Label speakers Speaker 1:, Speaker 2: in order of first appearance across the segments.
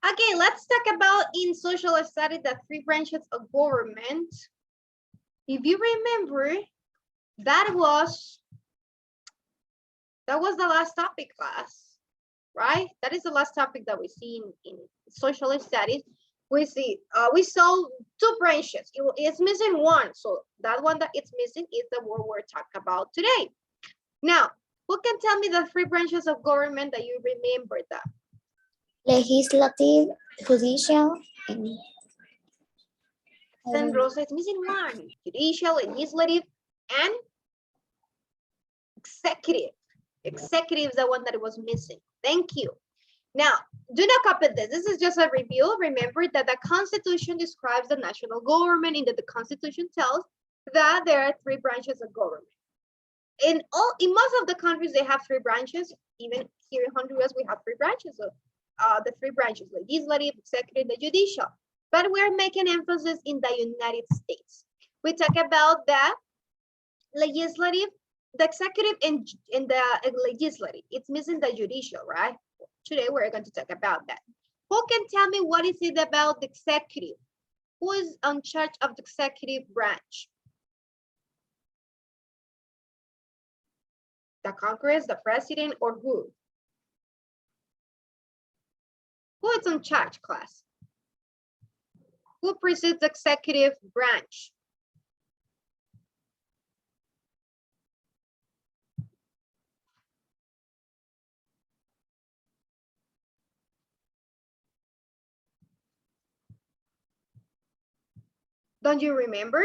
Speaker 1: Okay, let's talk about in social studies the three branches of government. If you remember, that was the last topic class, right? That is the last topic that we see in social studies. We saw two branches. It's missing one, so that one that it's missing is the one we're talking about today. Now, who can tell me the three branches of government that you remember that?
Speaker 2: Legislative, judicial, and
Speaker 1: Then Rosa is missing one. Judicial, legislative, and executive. Executive is the one that was missing. Thank you. Now, do not copy this. This is just a review. Remember that the Constitution describes the national government, and that the Constitution tells that there are three branches of government. In most of the countries, they have three branches. Even here in Honduras, we have three branches of the three branches: legislative, executive, the judicial. But we're making emphasis in the United States. We talk about the legislative, the executive, and the legislative. It's missing the judicial, right? Today we're going to talk about that. Who can tell me what is it about the executive? Who is in charge of the executive branch? The Congress, the president, or who? Who is in charge, class? Who presides the executive branch? Don't you remember?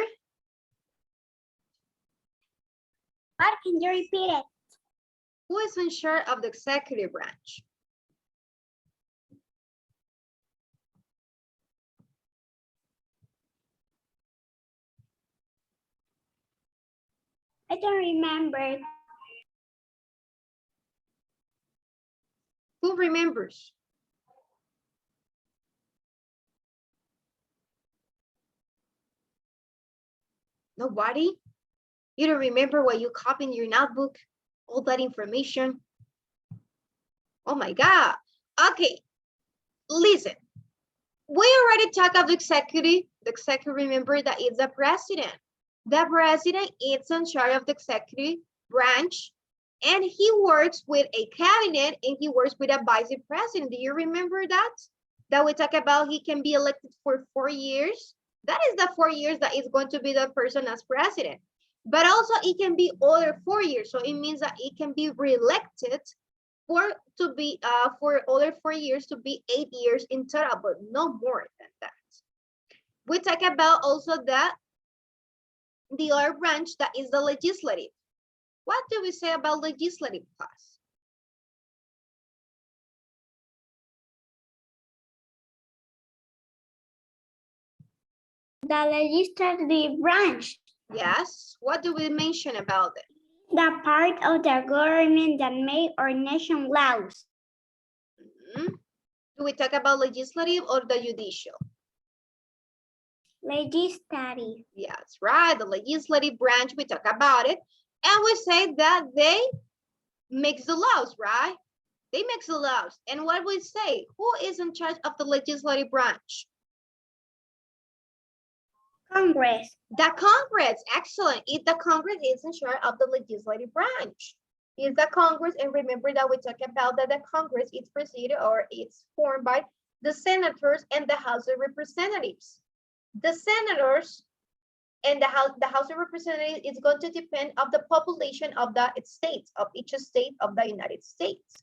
Speaker 2: what can you repeat it?
Speaker 1: Who is in charge of the executive branch?
Speaker 2: I don't remember.
Speaker 1: Who remembers? Nobody? You don't remember what you copied in your notebook? All that information? Oh my God. Okay, listen. We already talked of the executive. The executive, remember that it's the president. The president is in charge of the executive branch, and he works with a cabinet, and he works with a vice president. Do you remember that? That we talk about he can be elected for 4 years. That is the 4 years that is going to be the person as president. But also it can be other 4 years. So it means that it can be reelected for other 4 years to be 8 years in total, but no more than that. We talk about also that the other branch that is the legislative. What do we say about legislative, class?
Speaker 2: The legislative branch,
Speaker 1: Yes. What do we mention about it?
Speaker 2: the part of the government that make or nation laws.
Speaker 1: Do we talk about legislative or the judicial?
Speaker 2: Legislative.
Speaker 1: Yes, right. The legislative branch, we talk about it. And we say that they make the laws, right? They make the laws. And what we say, who is in charge of the legislative branch?
Speaker 2: Congress.
Speaker 1: The Congress, excellent. If the Congress is in charge of the legislative branch. Is the Congress, and remember that we talked about that the Congress is presided or it's formed by the senators and the House of Representatives. The senators and the House of Representatives is going to depend on the population of the states, of each state of the United States.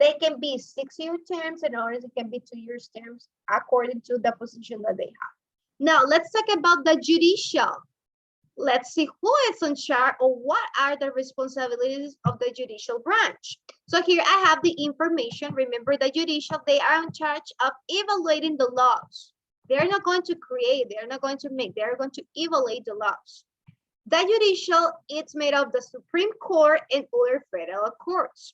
Speaker 1: They can be 6-year terms and others it can be 2-year terms according to the position that they have. Now let's talk about the judicial. Let's see who is in charge or what are the responsibilities of the judicial branch. So here I have the information. Remember the judicial, they are in charge of evaluating the laws. They're not going to create, they're not going to make, they're going to evaluate the laws. The judicial, it's made of the Supreme Court and other federal courts.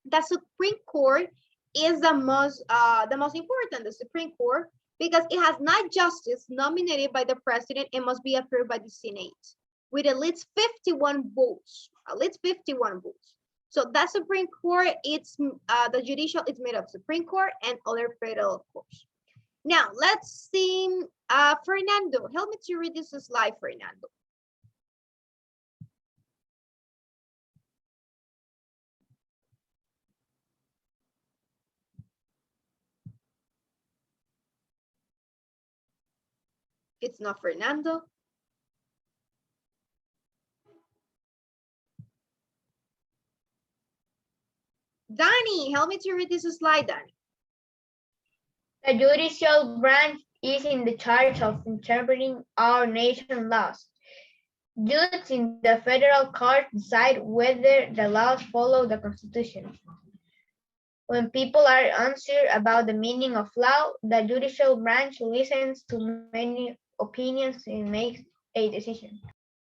Speaker 1: The Supreme Court is the most important, the Supreme Court, because it has 9 justices nominated by the president and must be approved by the Senate with at least 51 votes. At least 51 votes. So that Supreme Court, it's the judicial is made of Supreme Court and other federal courts. Now let's see, Fernando, help me to read this slide, Fernando. It's not Fernando. Danny, help me to read this slide, Danny.
Speaker 3: The judicial branch is in the charge of interpreting our nation's laws. Judges in the federal court decide whether the laws follow the Constitution. When people are unsure about the meaning of law, the judicial branch listens to many opinions and makes a decision.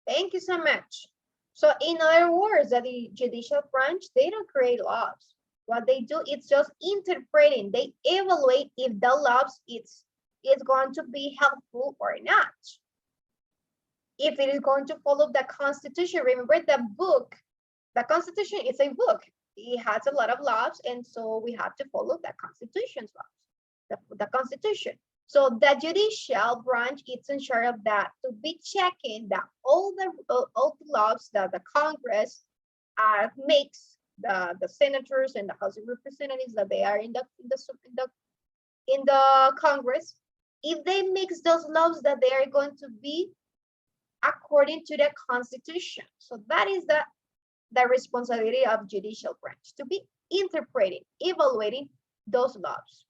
Speaker 1: Thank you so much. So in other words, that the judicial branch, they don't create laws. What they do is just interpreting. They evaluate if the laws is going to be helpful or not. If it is going to follow the Constitution. Remember the book, the Constitution is a book. It has a lot of laws, and so we have to follow the Constitution's laws, the Constitution. So the judicial branch is in charge of that, to be checking that all the laws that the Congress makes, the senators and the House of Representatives that they are in the Congress, if they mix those laws, that they are going to be according to the Constitution. So that is the responsibility of judicial branch, to be interpreting, evaluating those laws.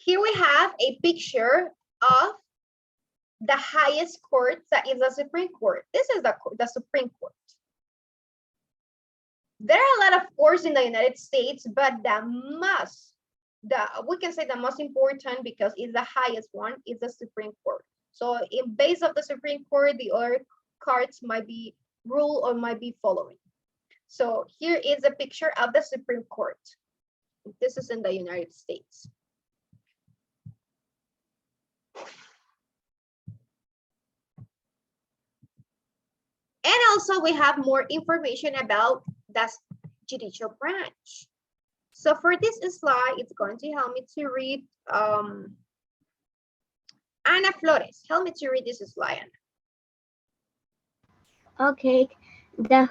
Speaker 1: Here we have a picture of the highest court, that is the Supreme Court. This is the Supreme Court. There are a lot of courts in the United States, but we can say the most important, because it's the highest one, is the Supreme Court. So in base of the Supreme Court, the other courts might be rule or might be following. So here is a picture of the Supreme Court. This is in the United States. And also we have more information about the judicial branch. So for this slide, it's going to help me to read, Ana Flores, help me to read this slide, Ana.
Speaker 2: Okay, the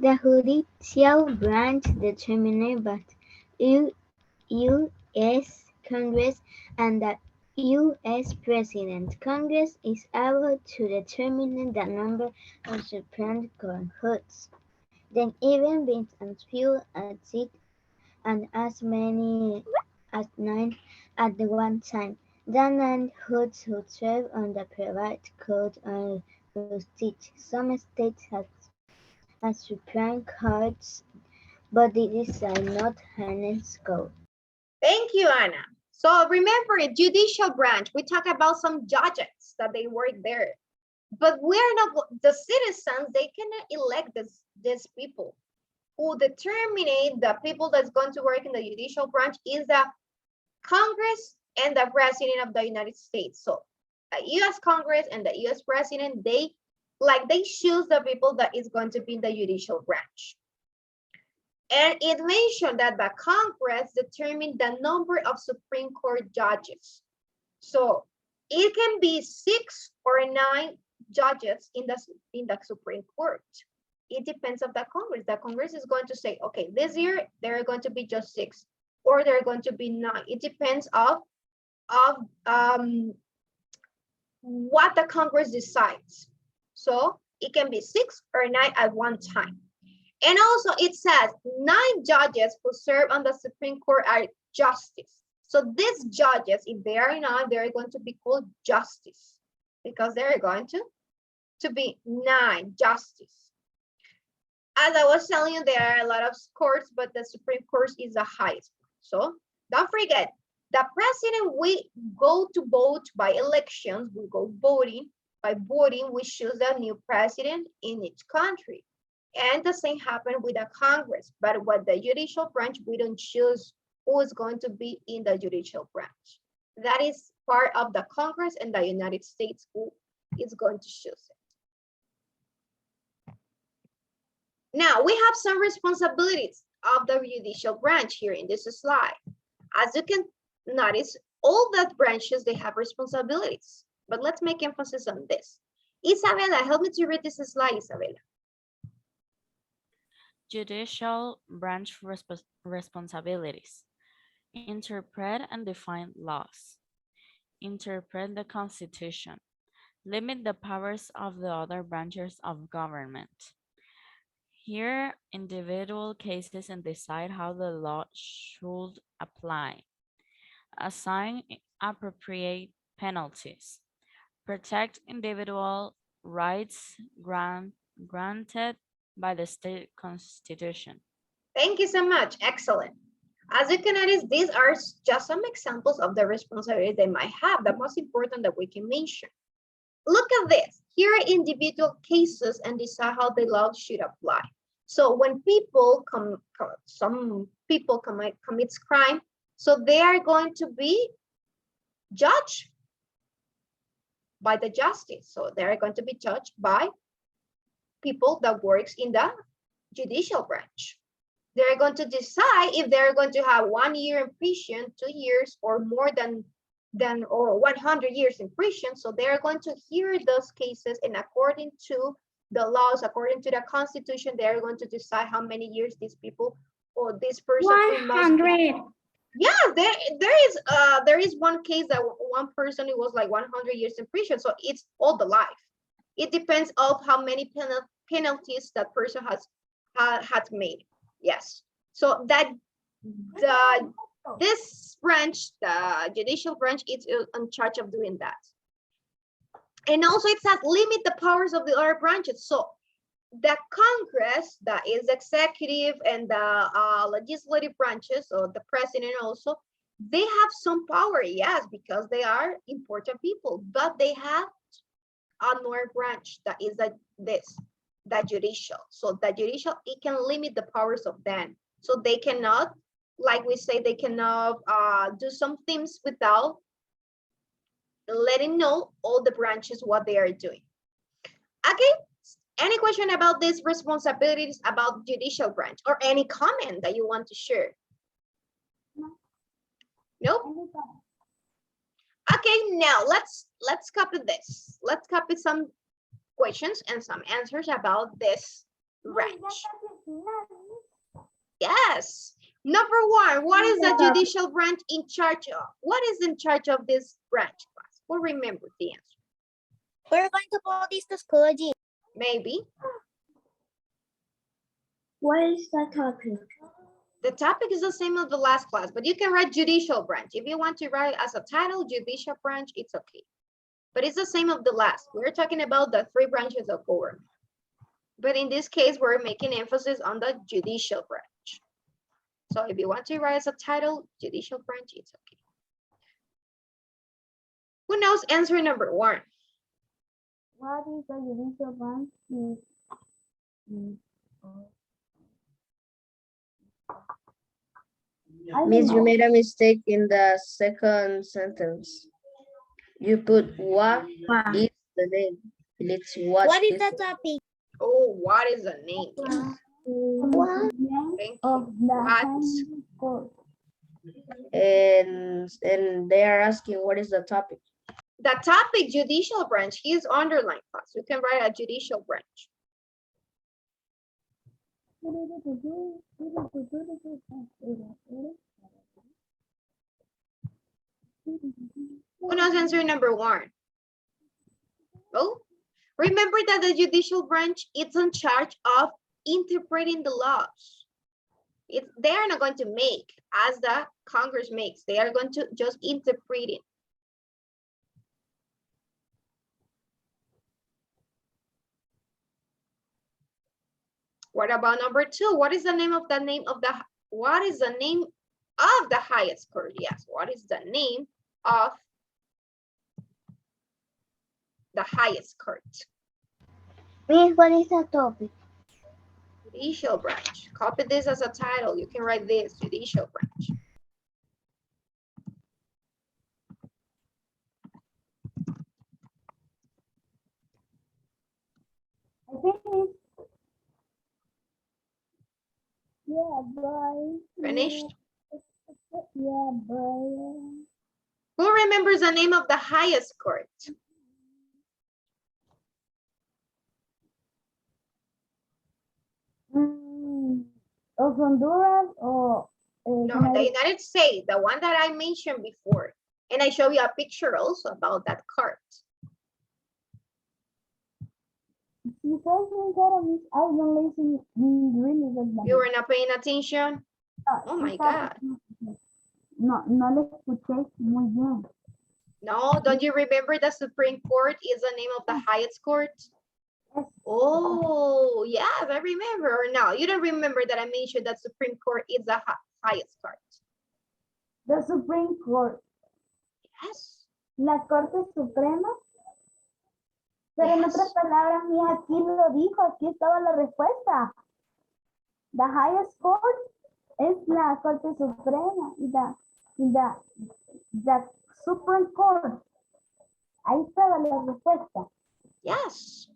Speaker 2: judicial branch determined by U.S. Congress and the U.S. President. Congress is able to determine the number of Supreme Court judges. Then even being as few as 6 and as many as 9 at the one time. The 9 judges who serve on the private court of justice. Some states have Supreme Courts, but these are not harness code.
Speaker 1: Thank you, Anna. So remember, judicial branch, we talk about some judges that they work there, but we're not, the citizens, they cannot elect these people. Who determine the people that's going to work in the judicial branch is the Congress and the President of the United States. So the US Congress and the US President, they choose the people that is going to be in the judicial branch. And it mentioned that the Congress determined the number of Supreme Court judges. So it can be 6 or 9 judges in the Supreme Court. It depends on the Congress. The Congress is going to say, okay, this year there are going to be just 6, or there are going to be 9. It depends of what the Congress decides. So it can be 6 or 9 at one time. And also it says 9 judges who serve on the Supreme Court are justice. So these judges, if they are 9, they're going to be called justice, because they're going to be 9 justice. As I was telling you, there are a lot of courts, but the Supreme Court is the highest. So don't forget, the president, we go to vote by elections. We go voting. By voting, we choose the new president in each country. And the same happened with the Congress. But with the judicial branch, we don't choose who is going to be in the judicial branch. That is part of the Congress and the United States who is going to choose it. Now we have some responsibilities of the judicial branch here in this slide. As you can notice, all the branches, they have responsibilities, but let's make emphasis on this. Isabella, help me to read this slide, Isabella.
Speaker 4: Judicial branch responsibilities. Interpret and define laws. Interpret the Constitution. Limit the powers of the other branches of government. Hear individual cases and decide how the law should apply. Assign appropriate penalties. Protect individual rights granted by the state constitution.
Speaker 1: Thank you so much. Excellent. As you can notice, these are just some examples of the responsibilities they might have, the most important that we can mention. Look at this. Here are individual cases and decide how the law should apply. So when people commits crime, so they are going to be judged by the justice. So they are going to be judged by people that works in the judicial branch. They're going to decide if they're going to have 1 year in prison, 2 years, or more than or 100 years in prison. So they're going to hear those cases, and according to the laws, according to the Constitution, they're going to decide how many years these people or this person.
Speaker 2: 100.
Speaker 1: Yeah, there is one case that one person, it was like 100 years in prison. So it's all the life. It depends of how many penalties that person has made. Yes. So that this branch, the judicial branch, is in charge of doing that. And also it says limit the powers of the other branches. So the Congress, that is the executive and the legislative branches, or the president also, they have some power, yes, because they are important people, but they have another branch that is the judicial. So the judicial, it can limit the powers of them. So they cannot, like we say, they cannot do some things without letting know all the branches what they are doing. Okay, any question about these responsibilities about judicial branch, or any comment that you want to share? No? Okay, now let's copy this. Let's copy some questions and some answers about this branch. Yes. Number one, what is the judicial branch in charge of? What is in charge of this branch, class? Who remembers the answer?
Speaker 2: We're going to put this to school, G.
Speaker 1: Maybe.
Speaker 2: What is the topic?
Speaker 1: The topic is the same as the last class, but you can write judicial branch. If you want to write as a title, judicial branch, it's okay. But it's the same of the last. We're talking about the 3 branches of government. But in this case, we're making emphasis on the judicial branch. So if you want to write as a title, judicial branch, it's okay. Who knows answer number 1?
Speaker 2: What is the judicial branch?
Speaker 5: Miss, you made a mistake in the second sentence. You put what is the name. It's what
Speaker 2: What is the topic?
Speaker 1: Oh, what is the name?
Speaker 2: What
Speaker 1: Thank
Speaker 2: of
Speaker 1: you.
Speaker 2: the
Speaker 1: What?
Speaker 5: and they are asking what is the topic.
Speaker 1: The topic, judicial branch, he is underlined, class. You can write a judicial branch. Who knows answer number 1? Oh, remember that the judicial branch is in charge of interpreting the laws. They are not going to make as the Congress makes. They are going to just interpret it. What about number 2? What is the name of the highest court? Yes, what is the name of the highest court?
Speaker 2: Miss, what is the topic?
Speaker 1: Judicial branch. Copy this as a title. You can write this, judicial branch.
Speaker 2: Yeah, bye.
Speaker 1: Finished?
Speaker 2: Yeah, bye.
Speaker 1: Who remembers the name of the highest court?
Speaker 2: Of Honduras or
Speaker 1: No, the United States, the one that I mentioned before. And I show you a picture also about that court.
Speaker 2: Because I don't listen really good.
Speaker 1: You were not paying attention? Oh my God.
Speaker 2: No, no le escuché muy bien.
Speaker 1: No, don't you remember the Supreme Court is the name of the highest court? Oh, yes, I remember. Or no, you don't remember that I mentioned that Supreme Court is the highest court.
Speaker 2: The Supreme Court.
Speaker 1: Yes.
Speaker 2: La Corte Suprema. Pero en
Speaker 1: Yes.
Speaker 2: otras palabras, mía, aquí lo dijo, aquí estaba la respuesta. The highest court es la Corte Suprema. The Supreme Court. Ahí estaba la respuesta.
Speaker 1: Yes.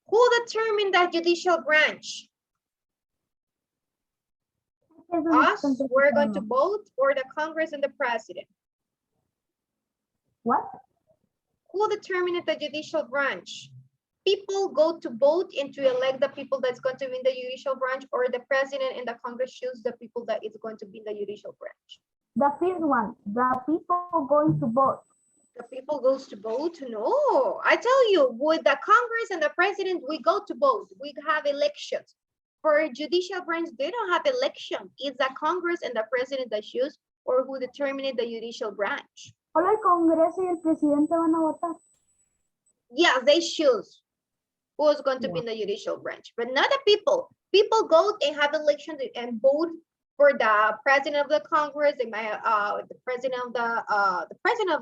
Speaker 1: Who determined the judicial branch? Us, we're going to vote, or the Congress and the President?
Speaker 2: What?
Speaker 1: Who determined the judicial branch? People go to vote and to elect the people that's going to be in the judicial branch, or the President and the Congress choose the people that is going to be in the judicial branch?
Speaker 2: The first one, the people going to vote.
Speaker 1: The people goes to vote? No, I tell you, with the Congress and the President, we go to vote. We have elections. For judicial branch, they don't have election. It's the Congress and the President that choose, or who determine the judicial branch.
Speaker 2: Solo el Congreso y el presidente van a votar.
Speaker 1: Yeah, they choose who's going to be in the judicial branch, but not the people. People go and have elections and vote for the president of the Congress, the president of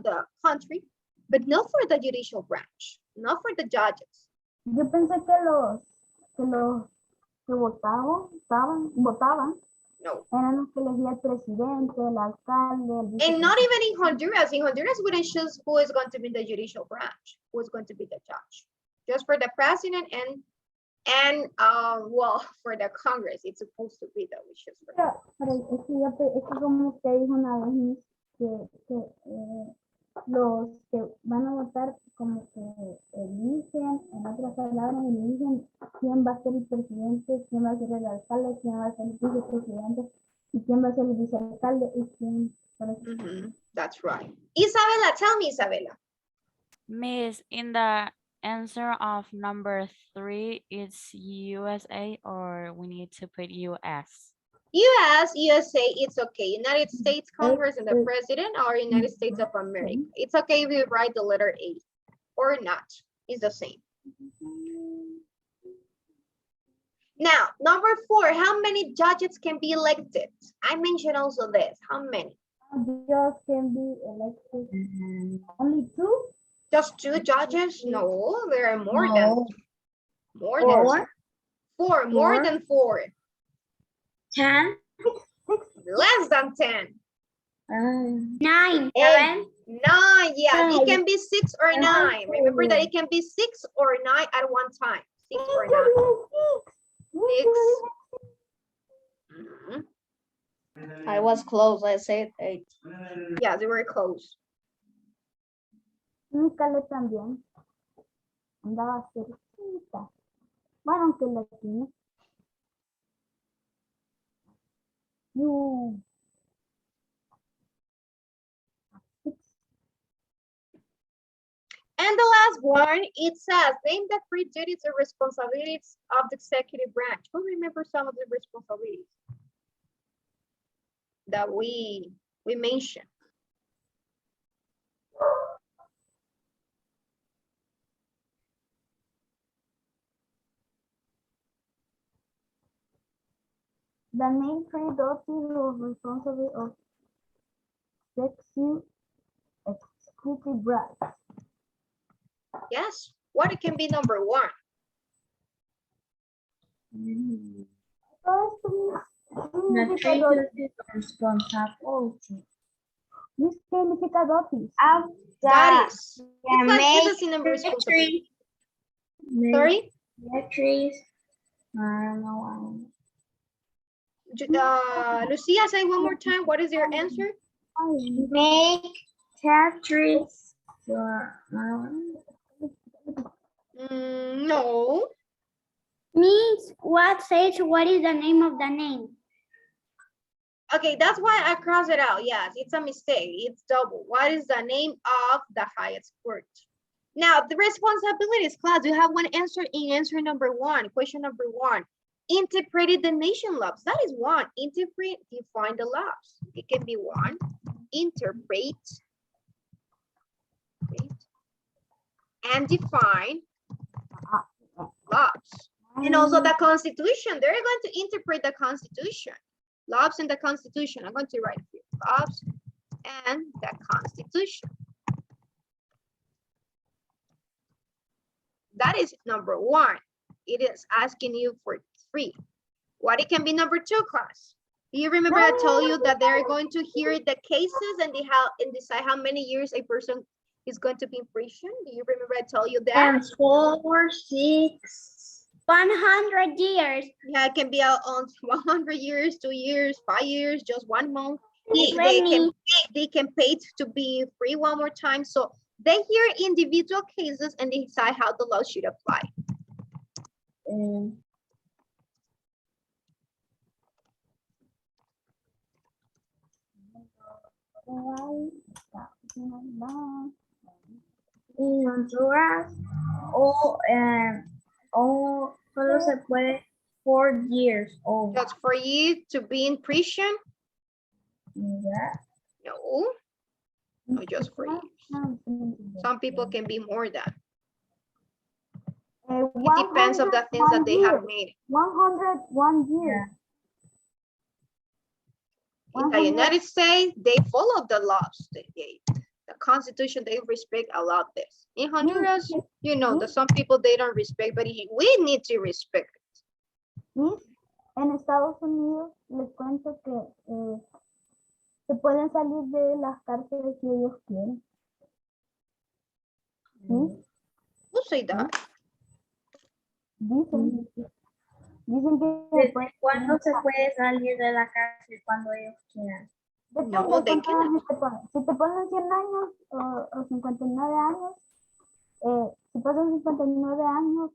Speaker 1: the country, but not for the judicial branch, not for the judges.
Speaker 2: Yo pensé que los que votaban,
Speaker 1: No.
Speaker 2: eran los que elegía el presidente, el alcalde, el
Speaker 1: And not even in Honduras. In Honduras, we don't choose who is going to be in the judicial branch, who is going to be the judge. Just for the president and well, for the Congress, it's supposed to be that we choose for them.
Speaker 2: Pero es que como usted dijo una vez, Miss, que los que van a votar como que eligen, en otras palabras, eligen quién va a ser el presidente, quién va a ser el alcalde, quién va a ser el vicepresidente, y quién va a ser el vicealcalde, y quién...
Speaker 1: That's right. Isabella, tell me, Isabella.
Speaker 4: Miss, in the answer of number 3, it's USA, or we need to put US?
Speaker 1: US, USA, it's okay. United States Congress and the President, or United States of America. It's okay if you write the letter A or not. It's the same. Now, number 4, how many judges can be elected? I mentioned also this. How many?
Speaker 2: Judges can be elected. Only 2?
Speaker 1: Just 2 judges? No, there are more than 4. More than 4.
Speaker 2: 10?
Speaker 1: Less than 10.
Speaker 2: 9,
Speaker 1: 8, 9, yeah, it can be 6 or 9.
Speaker 2: 9.
Speaker 1: Remember that it can be 6 or 9 at one time. 6 or 9. 6.
Speaker 5: I was close. I said 8.
Speaker 1: Yeah, they were close.
Speaker 2: Mi Cale también. Andaba cerquita. Bueno, aunque la tiene. You.
Speaker 1: And the last one, it says, name the 3 duties and responsibilities of the executive branch. Who remembers some of the responsibilities that we mentioned?
Speaker 2: The main 3 duties or responsibility of executive branch.
Speaker 1: Yes, what it can be number 1?
Speaker 2: This significa duties.
Speaker 1: That is. What is the number responsibility? Sorry? Lucia, say one more time. What is your answer?
Speaker 2: Make Tetris.
Speaker 1: No.
Speaker 2: Means what says what is the name of the name?
Speaker 1: Okay, that's why I crossed it out. Yes, it's a mistake. It's double. What is the name of the highest court? Now, the responsibilities class, you have one answer in answer number one, question number one. Interpreted the nation laws. That is one. Interpret, define the laws. It can be one. Interpret and define laws. And also the Constitution. They're going to interpret the Constitution. Laws in the Constitution. I'm going to write here. Laws and the Constitution. That is number one. It is asking you for 3. What it can be number 2, class? Do you remember I told you that they're going to hear the cases and decide how many years a person is going to be in prison? Do you remember I told you that?
Speaker 2: And 4, 6, 100 years.
Speaker 1: Yeah, it can be out on 100 years, 2 years, 5 years, just 1 month. They
Speaker 2: 20.
Speaker 1: can pay to be free one more time. So they hear individual cases and they decide how the law should apply.
Speaker 2: En Honduras o solo se puede 4 years old.
Speaker 1: Just for you to be in prison?
Speaker 2: Yeah.
Speaker 1: No, no, just for you. Some people can be more than. It depends on the things that they have made.
Speaker 2: 101 years.
Speaker 1: In the United States, they follow the laws. The Constitution, they respect a lot this. In Honduras, you know, that some people they don't respect, but we need to respect it.
Speaker 2: En Estados Unidos les cuento que se pueden salir de las cárceles si ellos quieren.
Speaker 1: Who say that?
Speaker 2: Dicen que ¿cuándo se puede salir de la cárcel? Cuando ellos quieran.
Speaker 1: No, they cannot.
Speaker 2: Si te ponen 100 años o 59 años, si pasan 59 años,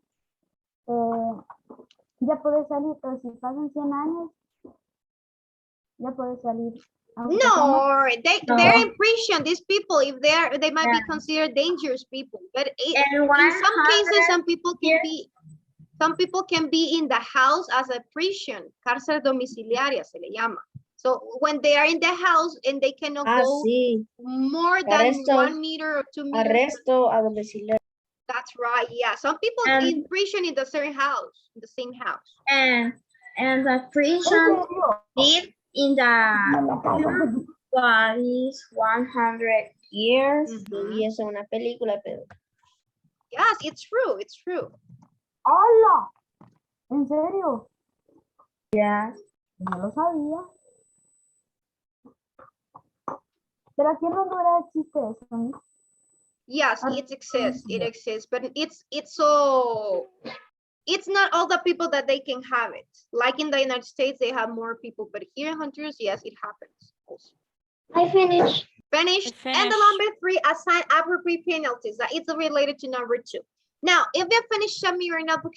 Speaker 2: ya puedes salir, pero si pasan 100 años, ya puedes salir.
Speaker 1: No, they're in prison. These people, if they might be considered dangerous people. But in some cases, some people can be in the house as a prison. Cárcel domiciliaria se le llama. So when they are in the house and they cannot go
Speaker 5: Sí.
Speaker 1: more than 1 meter or 2 meters.
Speaker 5: Arresto a domicilio.
Speaker 1: That's right. Yeah, some people in prison in the same house,
Speaker 2: And the prison live in the what is 100 years.
Speaker 5: Y eso es una película, pero.
Speaker 1: Yes, it's true. It's true.
Speaker 2: ¡Hola! ¿En serio? Yes. No lo sabía. Pero aquí en Honduras existe eso, ¿no?
Speaker 1: Yes, it exists. It exists, but it's not all the people that they can have it. Like in the United States, they have more people, but here in Honduras, yes, it happens also.
Speaker 2: I finished.
Speaker 1: Finished. And the number 3, assign appropriate penalties. That is related to number 2. Now, if you finish, show me your notebook.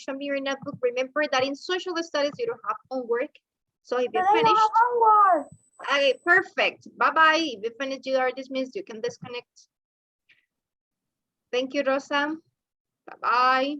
Speaker 1: Remember that in social studies, you don't have homework. So if you finished, okay, perfect. Bye-bye. If you finish, you are dismissed. You can disconnect. Thank you, Rosa. Bye-bye.